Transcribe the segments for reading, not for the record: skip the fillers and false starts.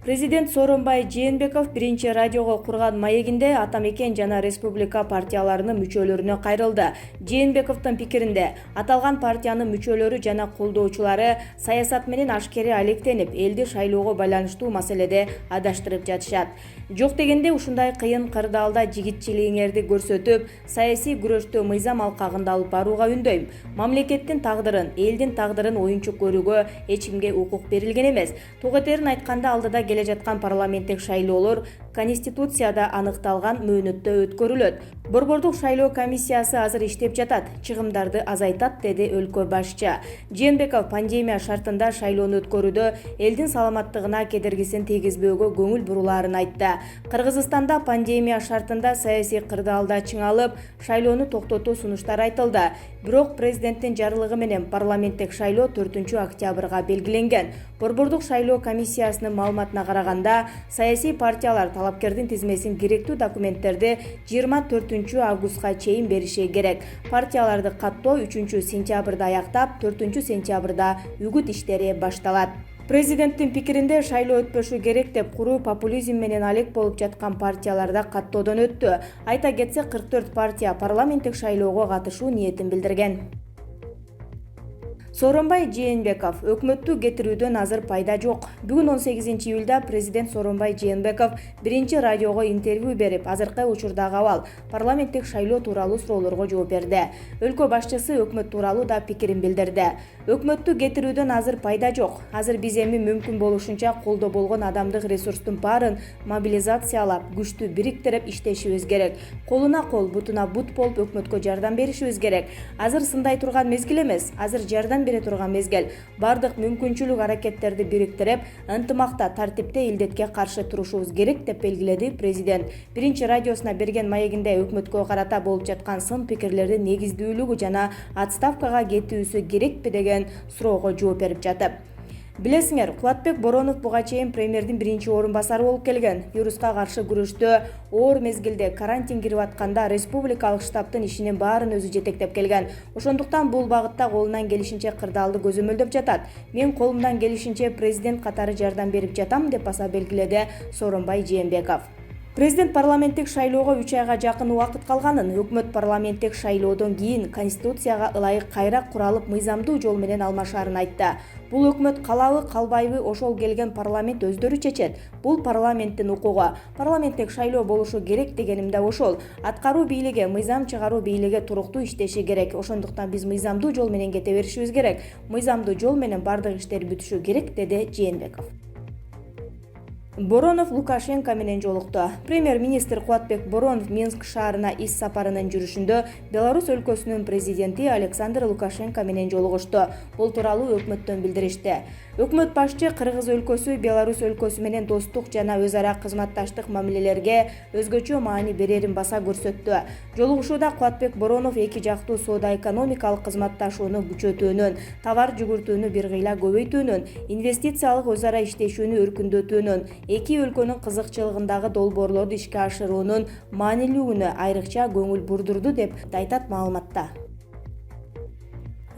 Президент Сооронбай Жээнбеков биринчи радиого курган маегинде Атамекен жана Республика партияларынын мүчөлөрүнө кайрылды. Жээнбековдун пикиринде, аталган партиянын мүчөлөрү жана колдоочулары саясат менен ашкере алектенип, элди шайлоого байланыштуу маселеде адаштырып жатышат. Жок дегенде ушундай кыйын кырдаалда жигитчилигиңерди көрсөтүп, саясий күрөштү мыйзам алкагында алып барууга үндөйм. Мамлекеттин тагдырын, элдин тагдырын оюнчук көрүүгө эч кимге укук берилген эмес. Тугетерин айтканда, алдыда келе жаткан парламенттик шайлоолор Конституцияда аныкталган мөөнөттө өткөрүлөт. Борбордук шайлоо комиссиясы азыр иштеп жатат, чыгымдарды азайтат, деди өлкө башчы. Жээнбеков пандемия шартында шайлоону өткөрүүдө элдин саламаттыгына кедергисин тийгизбөөгө көңүл бурулаарын айтты. Кыргызстанда пандемия шартында саясий кырдаалда чыңалып, шайлоону токтотуу сунуштар айтылды. Бирок президенттин жарлыгы менен парламенттик шайлоо 4-октябрга белгиленген. Борбордук шайлоо комиссиясынын маалыматына караганда, саясий партиялар талапкердин тизмесин керектүү документтерди 24-августка чейин бериши керек. Партияларды каттоо 3-сентябрда аяктап, 4-сентябрда үгүт иштери башталат. Президенттин пикиринде, шайлоо өтпөшү керек деп куруу популизм менен алек болуп жаткан партияларда каттоодон өттү. Айта кетсек, 44 партия парламенттик шайлоого катышуу ниетин билдирген. Сооронбай Жээнбеков: өкмөттү кетирүүдөн азыр пайда жок. Бүгүн 18-июлда президент Сооронбай Жээнбеков биринчи радиого интервью берип, азыркы учурдагы абал, парламенттик шайлоо тууралуу суроолорго жооп берди. Өлкө башчысы өкмөт тууралуу да пикирин билдирди. Өкмөттү кетирүүдөн азыр пайда жок. Азыр биз эми мүмкүн болушунча колдо болгон адамдык ресурстун баарын мобилизациялап, күчтү бириктирип иштешибиз керек. Колуна кол, бутуна бут болуп өкмөткө жардам беришибиз керек. Азыр сындай турган мезгил эмес, азыр жардам бере турган мезгил. Бардык мүмкүнчүлүк аракеттерди бириктирип, ынтымакта, тартипте илдетке каршы турушубуз керек, деп белгиледи президент. Биринчи радиосуна берген маегинде өкмөткө карата болуп жаткан сын пикирлердин негиздүүлүгү жана отставкага кетүүсү керекпи деген суроого жооп берип жатып: Билесиңер, Кубатбек Боронов буга чейин премьердин биринчи орун басары болуп келген. Вируска каршы күрөштө оор мезгилде карантин кирип атканда республикалык штабтын ишинин баарын өзү жетектеп келген. Ошондуктан бул багытта колунан келишинче кырдаалды көзөмөлдөп жатат. Мен колумдан келишинче президент катары жардам берип жатам, деп баса белгиледи Сооронбай Жээнбеков. Президент парламенттик шайлоого 3 айга жакын убакыт калганын, өкмөт парламенттик шайлоодон кийин Конституцияга ылайык кайра куралып, мыйзамдуу жол менен алмашаарын айтты. Бул өкмөт калабы, калбайбы, ошол келген парламент өздөрү чечет. Бул парламенттин укугу. Парламенттик шайлоо болушу керек дегеним да ошол. Аткаруу бийлиги, мыйзам чыгаруу бийлиги туруктуу иштеши керек. Ошондуктан биз мыйзамдуу жол менен кете беришибиз керек. Мыйзамдуу жол менен бардык иштер бүтүшү керек, деди Жээнбеков. Боронов Лукашенко менен жолукту. Премьер-министр Кубатбек Боронов Минск шаарына ис сапарынын жүрүшүндө Беларусь өлкөсүнүн президенти Александр Лукашенко менен жолугушту. Бул тууралуу өкмөттөн билдиришти. Өкмөт башчы Кыргыз өлкөсү Беларусь өлкөсү менен достук жана өз ара кызматташтык мамилелерге өзгөчө маани берерин баса көрсөттү. Жолугушууда Кубатбек Боронов эки жактуу соода-экономикалык кызматташууну күчөтүүнүн, товар жүгүртүүнү бир кыйла көбөйтүүнүн, инвестициялык өз ара иштешүүнү өркүндөтүүнүн, эки өлкөнүн кызыкчылыгындагы долбоорлорду ишке ашыруунун маанилүүлүгүнө айрыкча көңүл бурдурду, деп айтат маалыматта.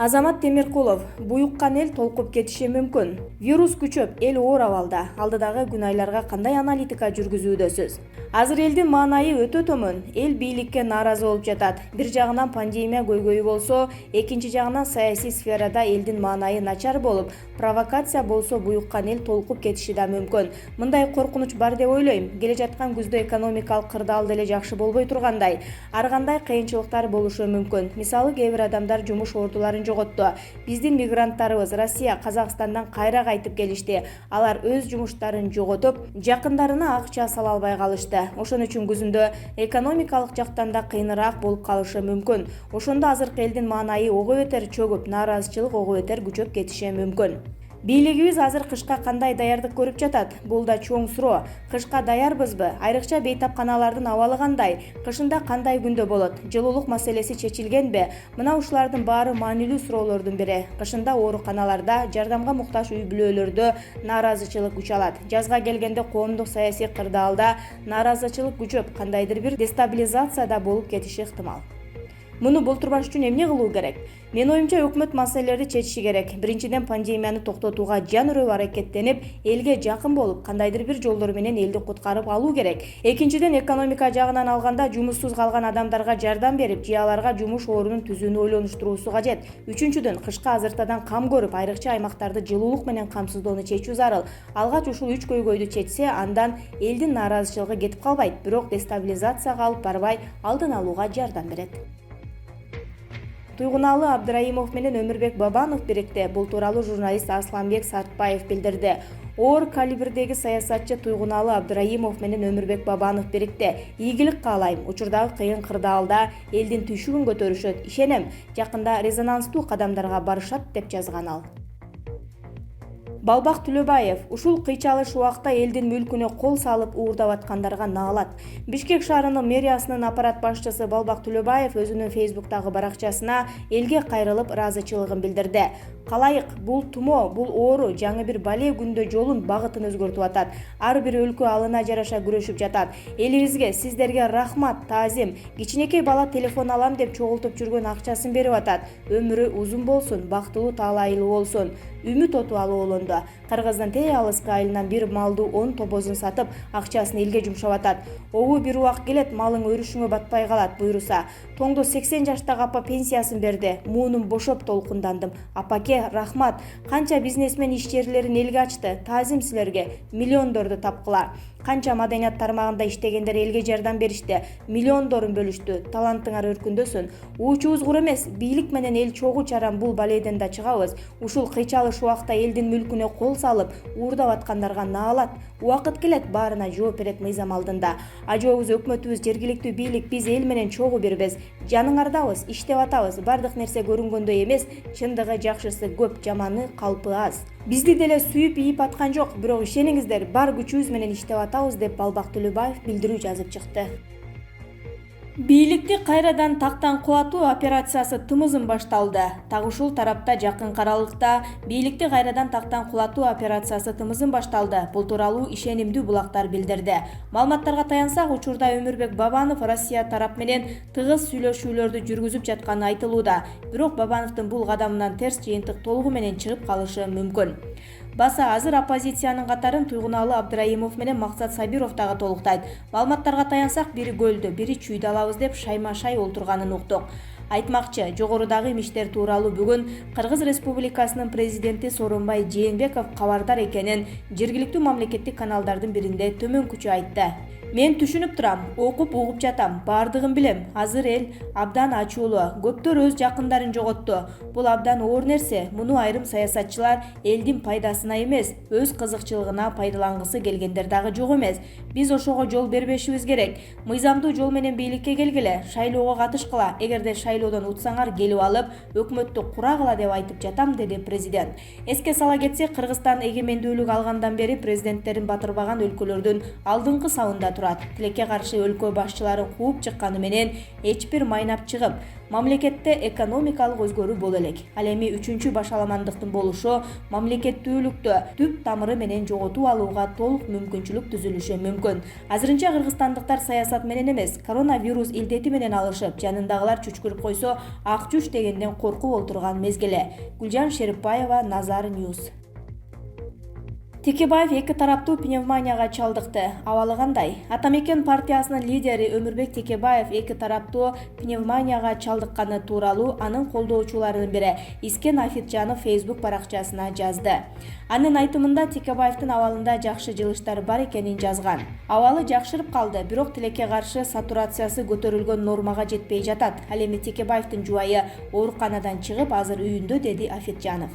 Азамат Темиркулов: буюккан эл толкуп кетиши мүмкүн. Вирус күчөп, эл оор абалда. Алдыдагы күн айларга кандай аналитика жүргүзүүдөсүз? Азыр элдин маанайы өтө төмөн. Эл бийликке нааразы болуп жатат. Бир жагынан пандемия көйгөйү болсо, экинчи жагынан саясий сферада элдин маанайы начар болуп, провокация болсо буюккан эл толкуп кетиши да мүмкүн. Мындай коркунуч бар деп ойлойм. Келе жаткан күздө экономикалык кырдаал деле жакшы болбой тургандай. Ар кандай кыйынчылыктар болушу мүмкүн. Мисалы, кээ бир адамдар жумуш ордуларын жоготту. Биздин мигранттарыбыз Россия, Казакстандан кайра кайтып келишти. Алар өз жумуштарын жоготуп, жакындарына акча сала албай калышты. Ошон үчүн күзүндө экономикалык жактан да кыйыныраак болуп калышы мүмкүн. Ошондо азыркы элдин маанайы ого бетер чөгүп, нааразычылык ого бетер күчөп кетиши мүмкүн. Бийлигибиз азыр кышка кандай даярдык көрүп жатат? Бул да чоң суроо. Кышка даярбызбы? Айрыкча бейтапканалардын абалы кандай? Кышында кандай күндө болот? Жылуулук маселеси чечилгенби? Мына ушулардын баары маанилүү суроолордун бири. Кышында ооруканаларда, жардамга муктаж үй бүлөлөрдө нааразычылык күч алат. Жазга келгенде коомдук саясий кырдаалда нааразычылык күчөп, кандайдыр бир дестабилизация да болуп кетиши ыктымал. Муну болтурбаш үчүн эмне кылуу керек? Менин оюмча өкмөт маселелерди чечиши керек. Биринчиден, пандемияны токтотууга жан өрөп аракеттенип, элге жакын болуп, кандайдыр бир жолдор менен элди куткарып алуу керек. Экинчиден, экономика жагынан алганда жумушсуз калган адамдарга жардам берип, же аларга жумуш ордунун түзүүнү ойлонуштуруусу кажет. Үчүнчүдөн, кышкы азыртадан кам көрүп, айрыкча аймактарды жылуулук менен камсыздоону чечүү зарыл. Алгач ушул үч көйгөйдү чечсе, андан элдин нааразычылыгы кетип калбайт, бирок дестабилизацияга алып барбай, алдын алууга жардам берет. Туйгуналы Абдраимов менен Өмүрбек Бабанов бирикти. Бул тууралуу журналист Асланбек Сартбаев билдирди. Оор калибрдеги саясатчы Туйгуналы Абдраимов менен Өмүрбек Бабанов бирикти. Ийгилик каалайм. Учурдагы кыйын кырдаалда элдин түйшүгүн көтөрүшөт. Ишенем, жакында резонанстуу кадамдарга барышат деп жазган ал. Балбак Түлөбаев ушул кыйчалыш убакта элдин мүлкүнө кол салып уурдап аткандарга наалат. Бишкек шаарынын мэриясынын аппарат башчысы Балбак Түлөбаев өзүнүн Фейсбуктагы баракчасына элге кайрылып ыраазычылыгын билдирди. Калайык, бул тумо, бул оору жаңы бир бале күндө жолун багытын өзгөртүп атат. Ар бир өлкө алына жараша күрөшүп жатат. Элибизге, сиздерге рахмат, таазим. Кичинекей бала телефон алам деп чогултуп жүргөн акчасын берип атат. Өмүрү узун болсун, бактылуу таалайлуу болсун. Үмүт оту алуулунду. Кыргыздын тээ алыскы айылынан бир малдуу 10 тобозун сатып, акчасын элге жумшап атат. Обу бир убак келет, малың өрүшүңө батпай калат буйруса. Тоңдо 80 жаштагы апа пенсиясын берди. Муунум бошоп толкундандым. Апаке, рахмат. Канча бизнесмен ишчерлерин элге ачты. Таазим силерге. Миллиондорду тапкыла. Канча маданият тармагында иштегендер элге жардам беришти. Миллиондорун бөлүштү. Талантыңар өркүндөсүн. Уучубуз кур эмес, бийлик менен эл чогуу чарам бул баледен да чыгабыз. Ушул кыйчалыш убакта элдин мүлкүнө кол салып, уурдап аткандарга наалат. Убакыт келет, баарына жооп берет мыйзам алдында. Ажообуз, өкмөтүбүз, жергиликтүү бийлик, биз эл менен чогуу бирбиз. Жаныңардабыз, иштеп атабыз. Бардык нерсе көрүнгөндөй эмес, чындыгы жакшысы көп, жаманы калпы аз. Бизди деле сүйүп ийип аткан жок, бирок ишениңиздер, бар күчүбүз менен иштеп атабыз деп Балбак Түлөбаев билдирүү жазып чыкты. Бийликти кайрадан тактан кулатуу операциясы тымызын башталды. Так ушул тарапта жакын каралыкта бийликти кайрадан тактан кулатуу операциясы тымызын башталды. Бул тууралуу ишенимдүү булактар билдирди. Маалыматтарга таянсак, учурда Өмүрбек Бабанов Россия тарап менен тыгыз сүйлөшүүлөрдү жүргүзүп жатканы айтылууда. Бирок Бабановдун бул кадамынан терс жыйынтык толугу менен чыгып калышы мүмкүн. Баса азыр оппозициянын катарын Туйгуналы Абдраимов менен Максат Сабиров дагы толуктайт. Маалыматтарга таянсак, бири көлдө, бири чүйдө алабыз деп шайма-шай олтурганын уктук. Айтмакчы, жогорудагы имиштер тууралуу бүгүн Кыргыз Республикасынын президенти Сооронбай Жээнбеков кабардар экенин жергиликтүү мамлекеттик каналдардын биринде төмөнкүчө айтты. Мен түшүнүп турам, окуп угуп жатам, баардыгын билем. Азыр эл абдан ачуулуу, көптөр өз жакындарын жоготту. Бул абдан оор нерсе. Муну айрым саясатчылар элдин пайдасына эмес, өз кызыкчылыгына пайдалангысы келгендер дагы жок эмес. Биз ошого жол бербешибиз керек. Мыйзамдуу жол менен бийликке келгиле, шайлоого катышкыла. Эгерде шайлоодон утсаңар, келип алып, өкмөттү курагыла деп айтып жатам, деди президент. Эске сала кетсек, Кыргызстан эгемендүүлүк алгандан бери президенттерин батырбаган өлкөлөрдүн алдыңкы сабында турат. Тилекке каршы өлкө башчылары кууп чыкканы менен эч бир майнап чыгып, мамлекетте экономикалык өзгөрүү боло элек. Ал эми 3-чү башаламандыктын болушу мамлекеттүүлүктү түп тамыры менен жоготуп алууга толук мүмкүнчүлүк түзүлүшү мүмкүн. Азырынча кыргызстандыктар саясат менен эмес, коронавирус илдети менен алышып, жанындагылар чүчкүрүп койсо, ак чүч дегенден коркуп олтурган мезгили. Гүлжан Шерипбаева, Назар Ньюс. Текебаев эки тараптуу пневмонияга чалдыкты. Абалы кандай? Атамекен партиясынын лидери Өмүрбек Текебаев эки тараптуу пневмонияга чалдыкканы тууралуу анын колдоочуларынын бири Искен Афитжанов Facebook баракчасына жазды. Анын айтымында Текебаевдин абалында жакшы жылыштар бар экенин жазган. Абалы жакшырып калды, бирок тилекке каршы сатурациясы көтөрүлгөн нормага жетпей жатат. Ал эми Текебаевдин жубайы ооруканадан чыгып, азыр үйүндө, деди Афитжанов.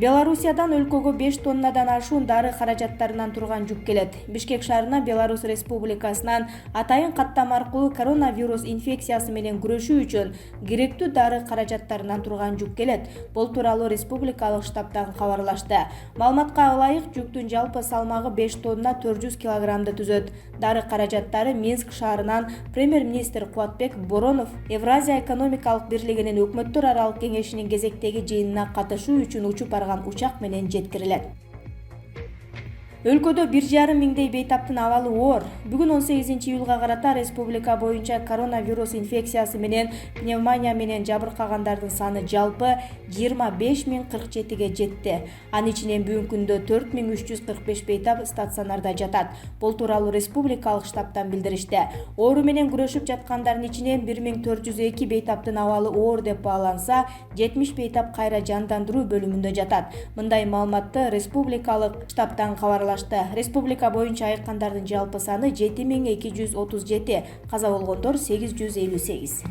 Белоруссиядан өлкөгө 5 тоннадан ашуун дары каражаттарынан турган жүк келет. Бишкек шаарына Беларусь Республикасынан атайын каттама аркылуу коронавирус инфекциясы менен күрөшүү үчүн керектүү дары каражаттарынан турган жүк келет. Бул тууралуу республикалык штабтан кабарлашты. Маалыматка ылайык, жүктүн жалпы салмагы 5 тонна 400 килограммды түзөт. Дары каражаттары Минск шаарынан премьер-министр Кубатбек Боронов Евразия экономикалык бирлигинин өкмөттөр аралык кеңешинин кезектеги жыйынына катышуу үчүн учуп барган учак менен жеткирилет. Өлкөдө 1,5 миңдей бейтаптын абалы оор. Бүгүн 18-июлга карата республика боюнча коронавирус инфекциясы менен пневмония менен жабыркагандардын саны жалпы 25.047-ге жетти. Анын ичинен бүгүнкү күндө 4.345 бейтап стационарда жатат. Бул тууралуу республикалык штабтан билдиришти. Оору менен күрөшүп жаткандардын ичинен 1402 бейтаптын абалы оор деп бааланса, 70 бейтап кайра жандандыруу бөлүмүндө жатат. Мындай маалыматты республикалык штабтан кабарлашты. Республика боюнча айыккандардын жалпы саны 7237, каза болгондор 858.